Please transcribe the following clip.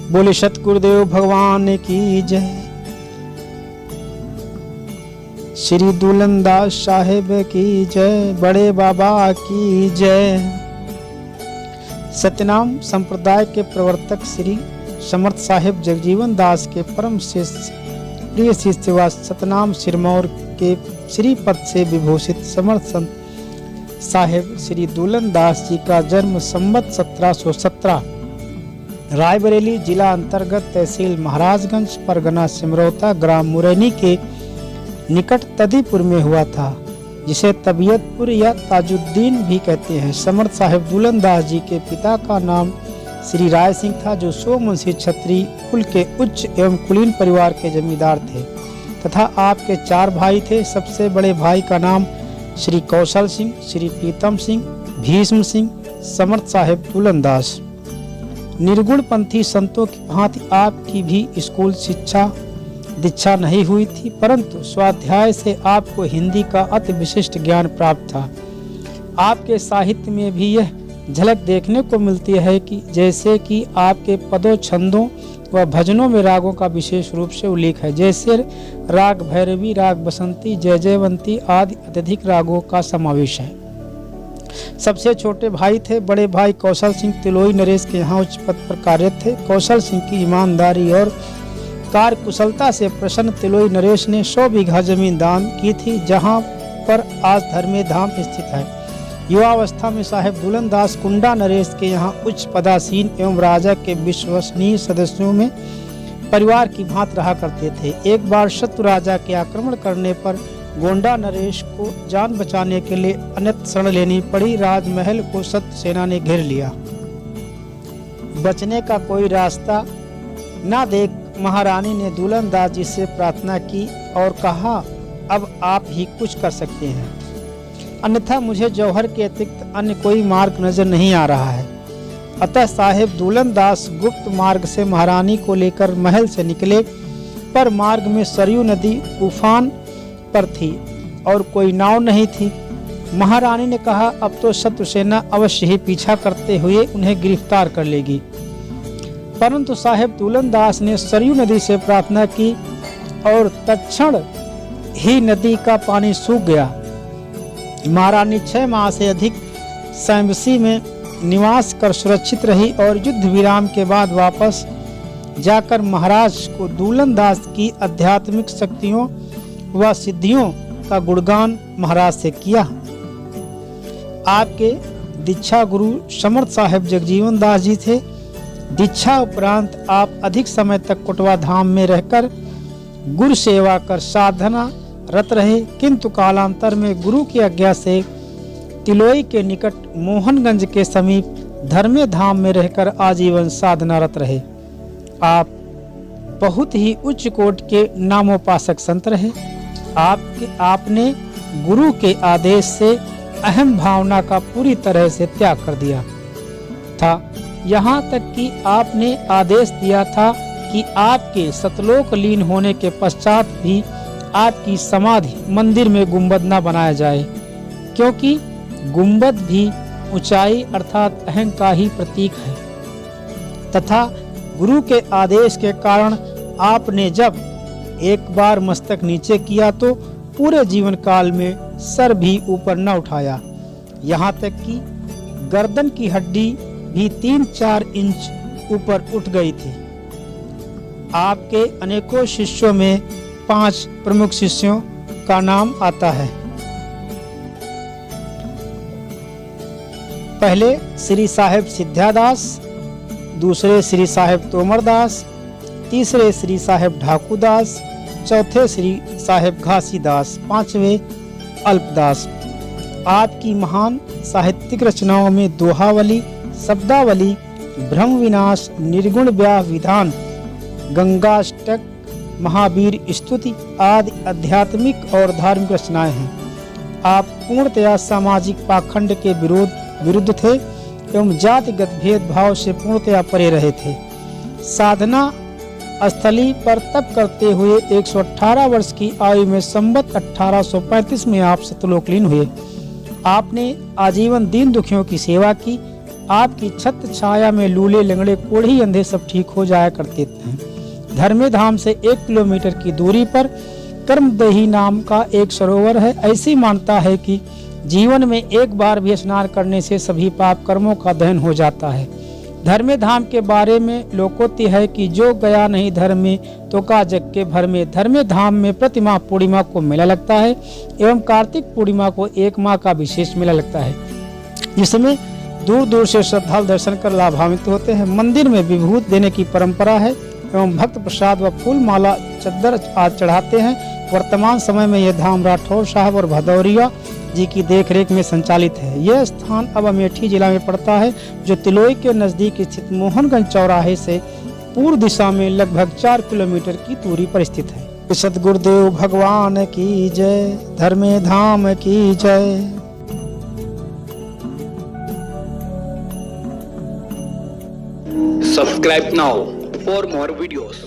बोले सतगुरुदेव भगवान की जय। श्री दुलंदास साहेब की जय। बड़े बाबा की जय। सत्यनाम संप्रदाय के प्रवर्तक श्री समर्थ साहेब जगजीवन दास के परम शिष्य प्रिय शिष्य व सतनाम सिरमौर के श्री पद से विभूषित समर्थ संत साहेब श्री दुलन दास जी का जन्म संवत 1717 रायबरेली जिला अंतर्गत तहसील महाराजगंज परगना सिमरौता ग्राम मुरैनी के निकट तदीपुर में हुआ था, जिसे तबीयतपुर या ताजुद्दीन भी कहते हैं। समर्थ साहेब दुलन दास जी के पिता का नाम श्री राय सिंह था, जो सोमुंशी क्षत्रिय कुल के उच्च एवं कुलीन परिवार के जमींदार थे तथा आपके 4 भाई थे। सबसे बड़े भाई का नाम श्री कौशल सिंह, श्री प्रीतम सिंह, भीष्म सिंह, समर्थ साहेब दुलन दास। निर्गुण पंथी संतों की भांति आपकी भी स्कूल शिक्षा दीक्षा नहीं हुई थी, परंतु स्वाध्याय से आपको हिंदी का अति विशिष्ट ज्ञान प्राप्त था। आपके साहित्य में भी यह झलक देखने को मिलती है कि जैसे कि आपके पदों, छंदों व भजनों में रागों का विशेष रूप से उल्लेख है, जैसे राग भैरवी, राग बसंती, जय जयवंती आदि अत्यधिक रागों का समावेश है। सबसे छोटे भाई थे बड़े भाई कौशल सिंह तिलोई नरेश के यहाँ उच्च पद पर कार्यरत थे। कौशल सिंह की ईमानदारी और कार्य कुशलता से प्रसन्न तिलोई नरेश ने 100 बीघा जमीन दान की थी, जहाँ पर आज धर्मे धाम स्थित है। युवावस्था में साहेब दुलन दास कुंडा नरेश के यहाँ उच्च पदासीन एवं राजा के विश्वसनीय सदस्यों में परिवार की भांति रहा करते थे। एक बार शत्रु राजा के आक्रमण करने पर गोंडा नरेश को जान बचाने के लिए अन्यत्र शरण लेनी पड़ी। राजमहल को शत्रु सेना ने घेर लिया। बचने का कोई रास्ता न देख महारानी ने दुलन दास जी से प्रार्थना की और कहा, अब आप ही कुछ कर सकते हैं, अन्यथा मुझे जौहर के अतिरिक्त अन्य कोई मार्ग नजर नहीं आ रहा है। अतः साहेब दुलन दास गुप्त मार्ग से महारानी को लेकर महल से निकले, पर मार्ग में सरयू नदी उफान पर थी और कोई नाव नहीं थी। महारानी ने कहा, अब तो शत्रु सेना अवश्य ही पीछा करते हुए उन्हें गिरफ्तार कर लेगी, परंतु साहेब दुलन दास ने सरयू नदी से प्रार्थना की और तत्क्षण ही नदी का पानी सूख गया। महारानी 6 माह से अधिक सैम्बसी में निवास कर सुरक्षित रही और युद्ध विराम के बाद वापस जाकर महाराज को दुलन दास की आध्यात्मिक शक्तियों व सिद्धियों का गुणगान महाराज से किया। आपके दीक्षा गुरु समर्थ साहेब जगजीवन दास जी थे। दीक्षा उपरांत आप अधिक समय तक कोटवा धाम में रहकर गुरु सेवा कर साधना रत रहे, किंतु कालांतर में गुरु की आज्ञा से तिलोई के निकट मोहनगंज के समीप धर्मे धाम में रहकर आजीवन साधना रत रहे। आप बहुत ही उच्च कोटि के नामोपासक संत रहे। आपने गुरु के आदेश से अहम भावना का पूरी तरह से त्याग कर दिया था। यहाँ तक कि आपने आदेश दिया था कि आपके सतलोक लीन होने के पश्चात भी आपकी समाधि मंदिर में गुंबद न बनाया जाए, क्योंकि गुंबद भी ऊंचाई अर्थात अहम का ही प्रतीक है, तथा गुरु के आदेश के कारण आपने जब एक बार मस्तक नीचे किया तो पूरे जीवन काल में सर भी ऊपर न उठाया। यहाँ तक कि गर्दन की हड्डी भी 3-4 इंच ऊपर उठ गई थी। आपके अनेकों शिष्यों में 5 प्रमुख शिष्यों का नाम आता है। पहले श्री साहेब सिद्ध्यादास, दूसरे श्री साहेब तोमरदास, तीसरे श्री साहेब ढाकूदास, चौथे श्री साहेब घासीदास, 5वें अल्पदास। आपकी महान साहित्यिक रचनाओं में दोहावली, शब्दावली, ब्रह्म विनाश, निर्गुण व्याह विधान, गंगाष्टक, महावीर स्तुति आदि आध्यात्मिक और धार्मिक रचनाएं हैं। आप पूर्णतया सामाजिक पाखंड के विरुद्ध थे एवं जातिगत भेदभाव से पूर्णतया परे रहे थे। साधना स्थली पर तप करते हुए 118 वर्ष की आयु में संवत 1835 में आप सतलोक लीन हुए। आपने आजीवन दीन दुखियों की सेवा की, आपकी छत छाया में लूले लंगड़े कोढ़ी अंधे सब ठीक हो जाया करते थे। धर्मे धाम से 1 किलोमीटर की दूरी पर कर्मदही नाम का एक सरोवर है। ऐसी मानता है कि जीवन में एक बार भी स्नान करने से सभी पाप कर्मों का दहन हो जाता है। धर्मे धाम के बारे में लोकोक्ति है कि जो गया नहीं धर्म में तो का जग के भर में। धर्मे धाम में प्रतिमाह पूर्णिमा को मेला लगता है एवं कार्तिक पूर्णिमा को 1 माह का विशेष मेला लगता है, जिसमें दूर दूर से श्रद्धालु दर्शन कर लाभान्वित होते हैं। मंदिर में विभूत देने की परंपरा है एवं भक्त प्रसाद व फूल माला चद्दर आदि चढ़ाते हैं। वर्तमान समय में यह धाम राठौर साहब और भदौरिया जी की देखरेख में संचालित है। यह स्थान अब अमेठी जिला में पड़ता है, जो तिलोई के नजदीक स्थित मोहनगंज चौराहे से पूर्व दिशा में लगभग 4 किलोमीटर की दूरी पर स्थित है। सतगुरुदेव भगवान की जय, धर्मे धाम की जय। Subscribe now for more videos.